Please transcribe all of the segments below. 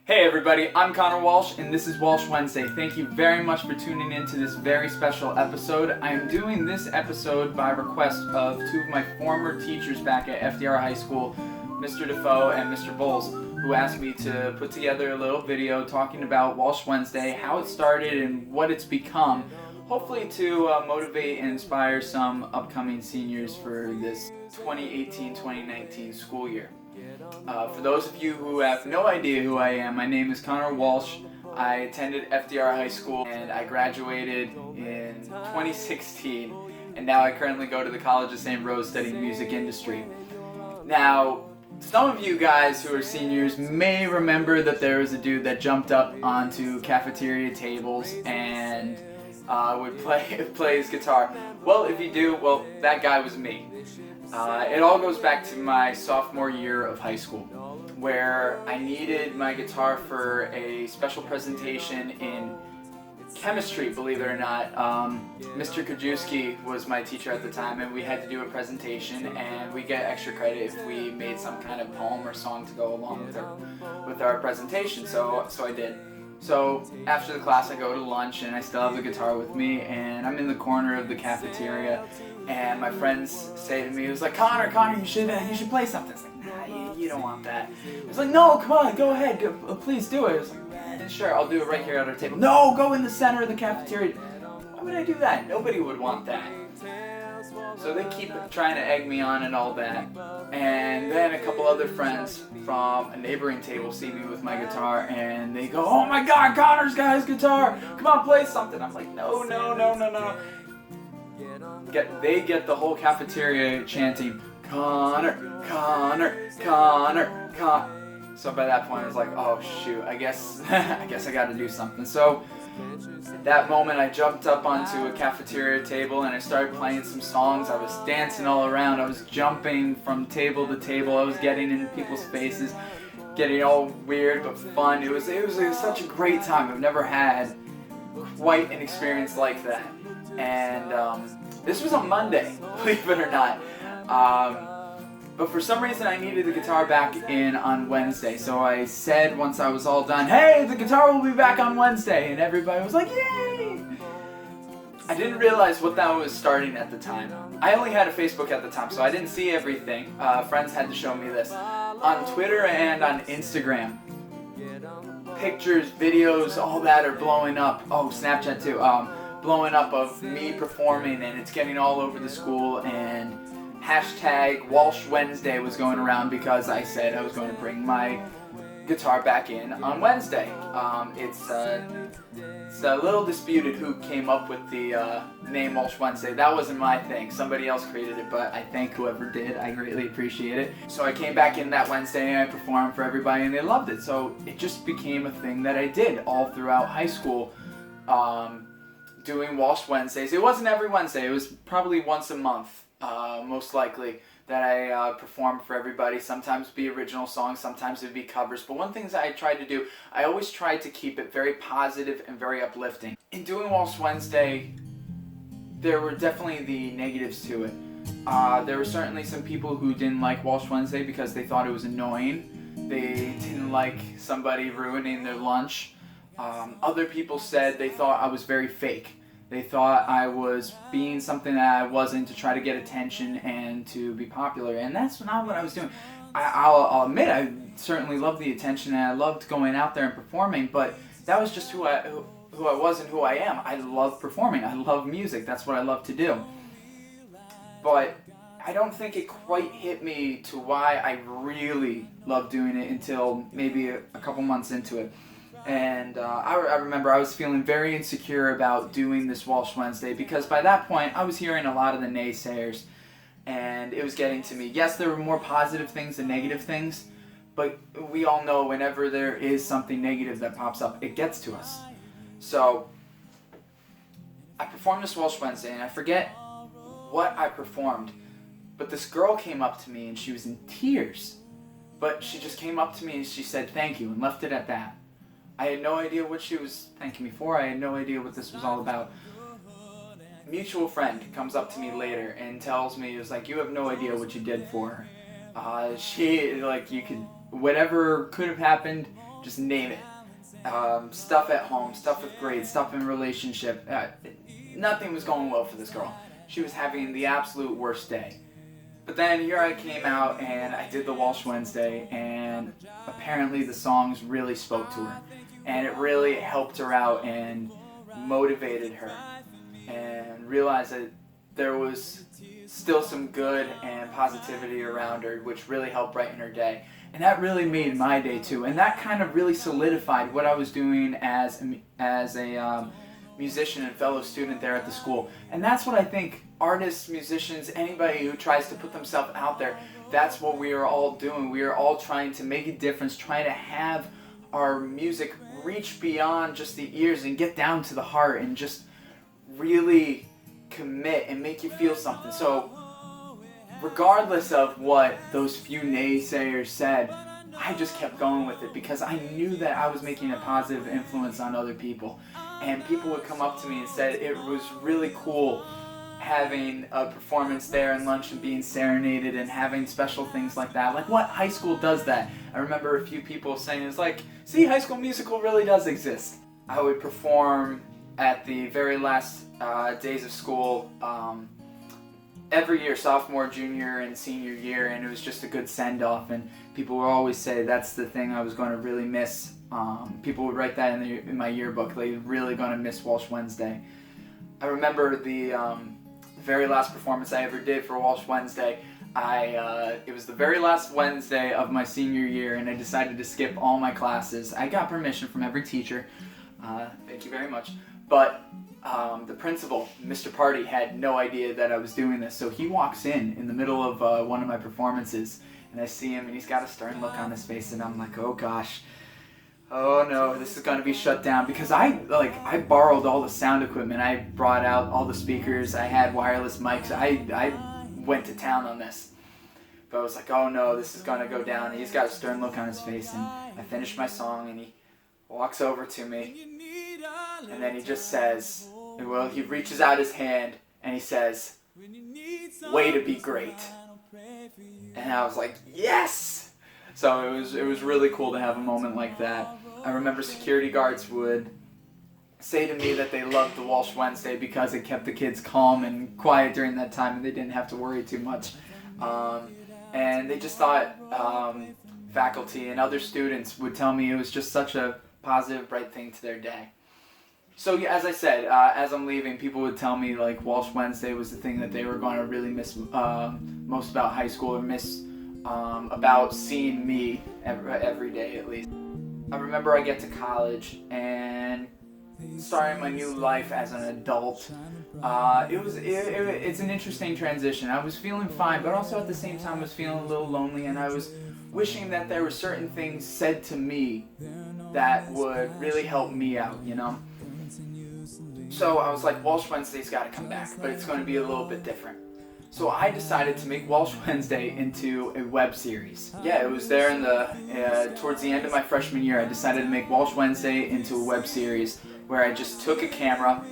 Hey everybody, I'm Conor Walsh and this is Walsh Wednesday. Thank you very much for tuning in to this very special episode. I am doing this episode by request of two of my former teachers back at FDR High School, Mr. Defoe and Mr. Bowles, who asked me to put together a little video talking about Walsh Wednesday, how it started and what it's become, hopefully to motivate and inspire some upcoming seniors for this 2018-2019 school year. For those of you who have no idea who I am, my name is Conor Walsh. I attended FDR High School and I graduated in 2016, and now I currently go to the College of St. Rose studying music industry. Now, some of you guys who are seniors may remember that there was a dude that jumped up onto cafeteria tables and would play his guitar. Well, if you do, well, that guy was me. It all goes back to my sophomore year of high school, where I needed my guitar for a special presentation in chemistry, believe it or not. Mr. Kajewski was my teacher at the time, and we had to do a presentation, and we get extra credit if we made some kind of poem or song to go along with our presentation, so I did. So after the class I go to lunch and I still have the guitar with me, and I'm in the corner of the cafeteria, and my friends say to me, it was like, Conor, you should play something. It's like, nah, you don't want that. It's like, no, come on, go ahead, please do it. It's like, sure, I'll do it right here at our table. No, go in the center of the cafeteria. Why would I do that? Nobody would want that. So they keep trying to egg me on and all that. And then a couple other friends from a neighboring table see me with my guitar and they go, oh my God, Conor's got his guitar. Come on, play something. I'm like, no. They get the whole cafeteria chanting, Conor. So by that point I was like, oh shoot, I guess I gotta do something. So at that moment I jumped up onto a cafeteria table and I started playing some songs. I was dancing all around. I was jumping from table to table. I was getting in people's faces, getting all weird but fun. It was such a great time. I've never had quite an experience like that. And this was on Monday, believe it or not. But for some reason I needed the guitar back in on Wednesday. So I said once I was all done, hey, the guitar will be back on Wednesday. And everybody was like, yay! I didn't realize what that was starting at the time. I only had a Facebook at the time, so I didn't see everything. Friends had to show me this. On Twitter and on Instagram, pictures, videos, all that are blowing up. Oh, Snapchat too. Blowing up of me performing, and it's getting all over the school, and hashtag Walsh Wednesday was going around because I said I was going to bring my guitar back in on Wednesday. It's a little disputed who came up with the name Walsh Wednesday. That wasn't my thing. Somebody else created it, but I thank whoever did. I greatly appreciate it. So I came back in that Wednesday and I performed for everybody and they loved it. So it just became a thing that I did all throughout high school. Doing Walsh Wednesdays. It wasn't every Wednesday. It was probably once a month, most likely, that I performed for everybody. Sometimes it'd be original songs, sometimes it'd be covers. But one thing that I tried to do, I always tried to keep it very positive and very uplifting. In doing Walsh Wednesday, there were definitely the negatives to it. There were certainly some people who didn't like Walsh Wednesday because they thought it was annoying. They didn't like somebody ruining their lunch. Other people said they thought I was very fake. They thought I was being something that I wasn't to try to get attention and to be popular, and that's not what I was doing. I'll admit I certainly loved the attention and I loved going out there and performing, but that was just who I was and who I am. I love performing. I love music. That's what I love to do. But I don't think it quite hit me to why I really loved doing it until maybe a couple months into it. And I remember I was feeling very insecure about doing this Walsh Wednesday because by that point I was hearing a lot of the naysayers and it was getting to me. Yes, there were more positive things than negative things, but we all know whenever there is something negative that pops up, it gets to us. So I performed this Walsh Wednesday and I forget what I performed, but this girl came up to me and she was in tears. But she just came up to me and she said thank you and left it at that. I had no idea what she was thanking me for. I had no idea what this was all about. A mutual friend comes up to me later and tells me, it was like, you have no idea what you did for her. Whatever could have happened just name it. Stuff at home, stuff with grades, stuff in relationship. Nothing was going well for this girl. She was having the absolute worst day. But then here I came out and I did the Walsh Wednesday, and apparently the songs really spoke to her. And it really helped her out and motivated her, and realized that there was still some good and positivity around her, which really helped brighten her day. And that really made my day too. And that kind of really solidified what I was doing as a musician and fellow student there at the school. And that's what I think artists, musicians, anybody who tries to put themselves out there, that's what we are all doing. We are all trying to make a difference, trying to have our music reach beyond just the ears and get down to the heart and just really commit and make you feel something. So regardless of what those few naysayers said, I just kept going with it because I knew that I was making a positive influence on other people. And people would come up to me and said it was really cool having a performance there and lunch and being serenaded and having special things like that. Like, what high school does that? I remember a few people saying, it's like, see, High School Musical really does exist. I would perform at the very last days of school every year, sophomore, junior, and senior year, and it was just a good send-off. And people would always say that's the thing I was going to really miss. People would write that in my yearbook. They're really going to miss Walsh Wednesday. I remember the very last performance I ever did for Walsh Wednesday. It was the very last Wednesday of my senior year, and I decided to skip all my classes. I got permission from every teacher. Thank you very much. But the principal, Mr. Party, had no idea that I was doing this. So he walks in the middle of one of my performances, and I see him, and he's got a stern look on his face, and I'm like, oh gosh. Oh no, this is going to be shut down, because I borrowed all the sound equipment. I brought out all the speakers. I had wireless mics. I went to town on this. But I was like, oh no, this is going to go down. And he's got a stern look on his face, and I finished my song, and he walks over to me, and then he just says, well, he reaches out his hand, and he says, way to be great. And I was like, yes! So it was really cool to have a moment like that. I remember security guards would say to me that they loved the Walsh Wednesday because it kept the kids calm and quiet during that time, and they didn't have to worry too much. And they just thought faculty and other students would tell me it was just such a positive, bright thing to their day. So yeah, as I said, as I'm leaving, people would tell me like Walsh Wednesday was the thing that they were going to really miss most about high school, or miss about seeing me every day at least. I remember I get to college and starting my new life as an adult. It's an interesting transition. I was feeling fine, but also at the same time I was feeling a little lonely, and I was wishing that there were certain things said to me that would really help me out, you know? So I was like, Walsh Wednesday's got to come back, but it's going to be a little bit different. So I decided to make Walsh Wednesday into a web series. Yeah, it was there towards the end of my freshman year. I decided to make Walsh Wednesday into a web series where I just took a camera,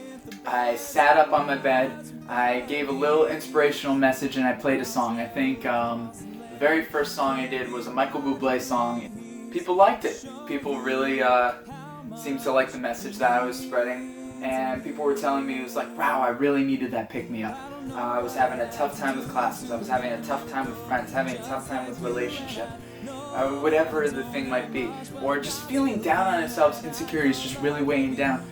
I sat up on my bed, I gave a little inspirational message, and I played a song. I think the very first song I did was a Michael Bublé song. People liked it. People really seemed to like the message that I was spreading. And people were telling me, it was like, wow, I really needed that pick-me-up. I was having a tough time with classes, I was having a tough time with friends, having a tough time with relationship, whatever the thing might be. Or just feeling down on themselves, insecurities just really weighing down.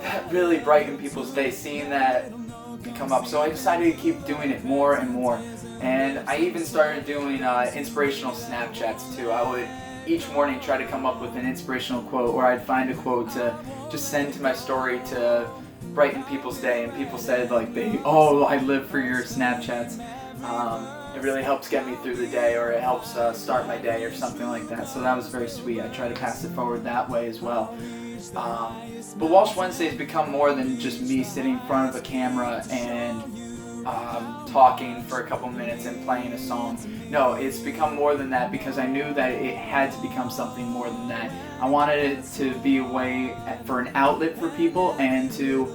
That really brightened people's day, seeing that come up. So I decided to keep doing it more and more. And I even started doing inspirational Snapchats too. I would each morning try to come up with an inspirational quote, or I'd find a quote to just send to my story to brighten people's day, and people said like I live for your Snapchats. It really helps get me through the day, or it helps start my day or something like that. So that was very sweet. I try to pass it forward that way as well. But Walsh Wednesday has become more than just me sitting in front of a camera and talking for a couple minutes and playing a song. No, it's become more than that, because I knew that it had to become something more than that. I wanted it to be a way for an outlet for people and to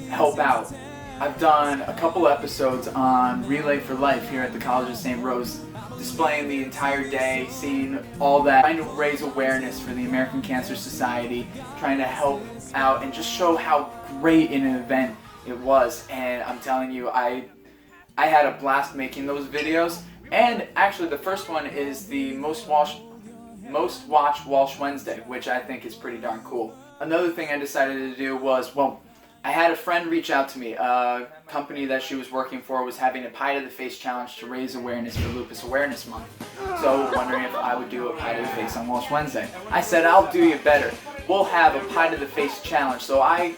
help out. I've done a couple episodes on Relay for Life here at the College of St. Rose. displaying the entire day, seeing all that, trying to raise awareness for the American Cancer Society, trying to help out and just show how great an event it was. And I'm telling you, I had a blast making those videos. And actually the first one is the most watched Walsh Wednesday, which I think is pretty darn cool. Another thing I decided to do was, well, I had a friend reach out to me. A company that she was working for was having a pie to the face challenge to raise awareness for Lupus Awareness Month. So wondering if I would do a pie to the face on Walsh Wednesday. I said, I'll do you better. We'll have a pie to the face challenge. So I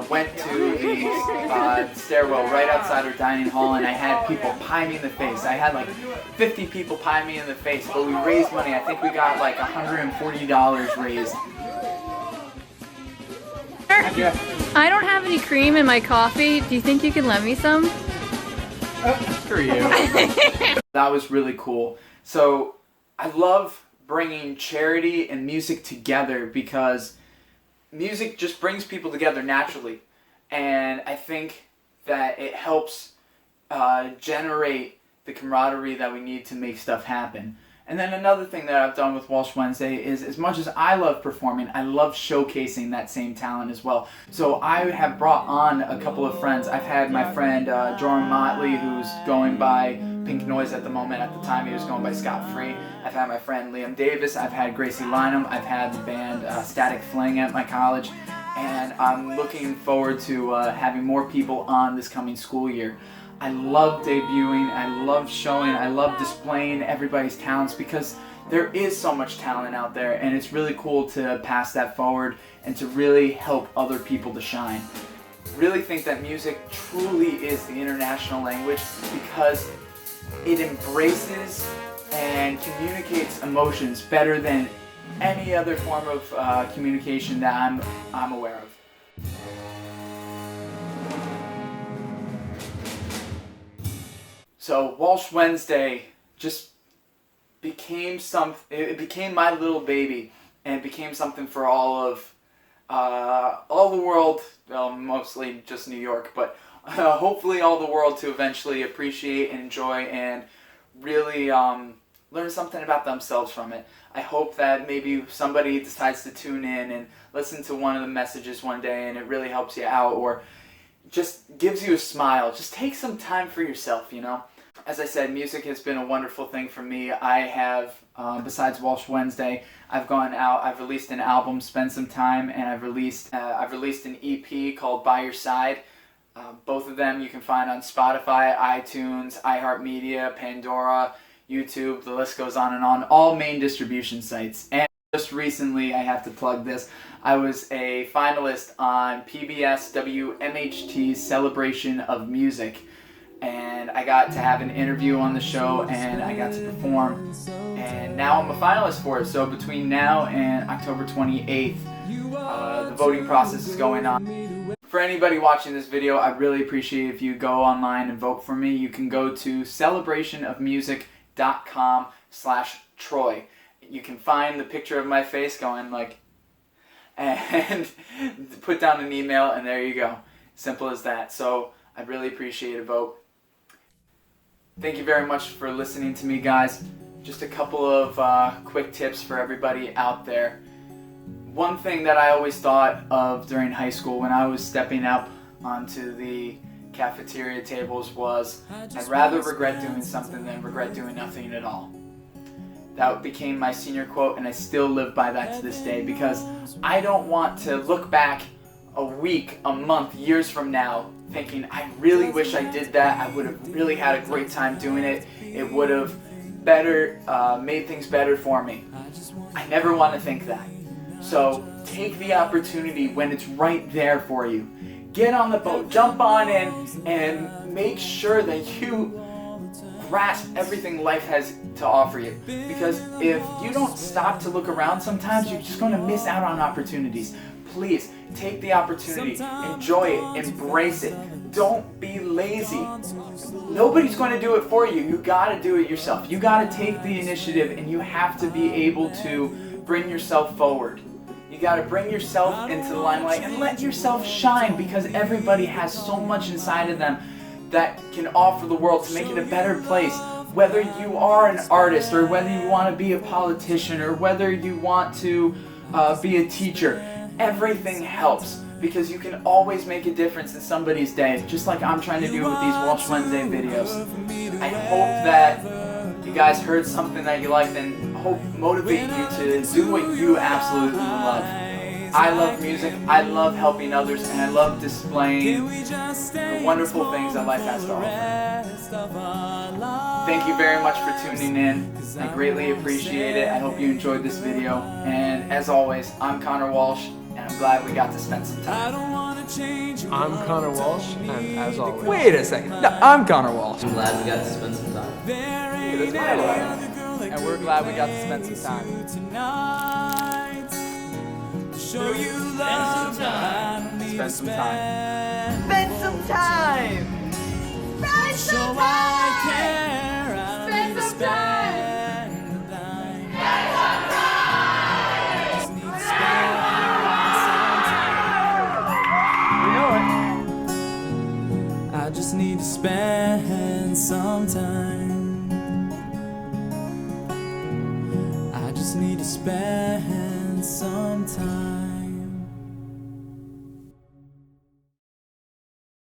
went to the stairwell right outside our dining hall, and I had people pie me in the face. I had like 50 people pie me in the face, but we raised money. I think we got like $140 raised. I don't have any cream in my coffee. Do you think you could lend me some? Screw you. That was really cool. So I love bringing charity and music together because music just brings people together naturally. And I think that it helps generate the camaraderie that we need to make stuff happen. And then another thing that I've done with Walsh Wednesday is, as much as I love performing, I love showcasing that same talent as well. So I have brought on a couple of friends. I've had my friend Jordan Motley, who's going by Pink Noise at the moment. At the time he was going by Scott Free. I've had my friend Liam Davis. I've had Gracie Lynham. I've had the band Static Fling at my college. And I'm looking forward to having more people on this coming school year. I love debuting, I love showing, I love displaying everybody's talents because there is so much talent out there, and it's really cool to pass that forward and to really help other people to shine. Really think that music truly is the international language because it embraces and communicates emotions better than any other form of communication that I'm aware of. So Walsh Wednesday just became it became my little baby, and it became something for all the world, well, mostly just New York, but hopefully all the world to eventually appreciate and enjoy and really learn something about themselves from it. I hope that maybe somebody decides to tune in and listen to one of the messages one day and it really helps you out, or just gives you a smile. Just take some time for yourself, you know. As I said, music has been a wonderful thing for me. I have, besides Walsh Wednesday, I've gone out, I've released an album, Spend Some Time, and I've released an EP called By Your Side. Both of them you can find on Spotify, iTunes, iHeartMedia, Pandora, YouTube, the list goes on, all main distribution sites. And just recently, I have to plug this, I was a finalist on PBS WMHT's Celebration of Music. And I got to have an interview on the show, and I got to perform, and now I'm a finalist for it. So between now and October 28th, the voting process is going on. For anybody watching this video, I really appreciate if you go online and vote for me. You can go to celebrationofmusic.com/Troy. You can find the picture of my face going like, and put down an email, and there you go. Simple as that. So I'd really appreciate a vote. Thank you very much for listening to me, guys. Just a couple of quick tips for everybody out there. One thing that I always thought of during high school when I was stepping up onto the cafeteria tables was, I'd rather regret doing something than regret doing nothing at all. That became my senior quote, and I still live by that to this day because I don't want to look back a week, a month, years from now thinking, I really wish I did that. I would have really had a great time doing it. It would have made things better for me. I never want to think that. So take the opportunity when it's right there for you. Get on the boat, jump on in, and make sure that you grasp everything life has to offer you. Because if you don't stop to look around sometimes, you're just going to miss out on opportunities. Please, take the opportunity, enjoy it, embrace it. Don't be lazy. Nobody's going to do it for you. You got to do it yourself. You got to take the initiative, and you have to be able to bring yourself forward. You got to bring yourself into the limelight and let yourself shine, because everybody has so much inside of them that can offer the world to make it a better place. Whether you are an artist, or whether you want to be a politician, or whether you want to be a teacher, everything helps, because you can always make a difference in somebody's day, just like I'm trying to do with these Walsh Wednesday videos. I hope that you guys heard something that you liked, and hope motivate you to do what you absolutely love. I love music, I love helping others, and I love displaying the wonderful things that life has to offer. Thank you very much for tuning in. I greatly appreciate it. I hope you enjoyed this video. And as always, I'm Conor Walsh, and I'm glad we got to spend some time. I'm Conor Walsh, and as always... Wait a second. No, I'm Conor Walsh. I'm glad we got to spend some time. Hey, that's my life. And we're glad we got to spend some time. Show you love. Spend some time. Spend some time! Spend some time. Spend some time. I just need to spend some time. I just need to spend some time.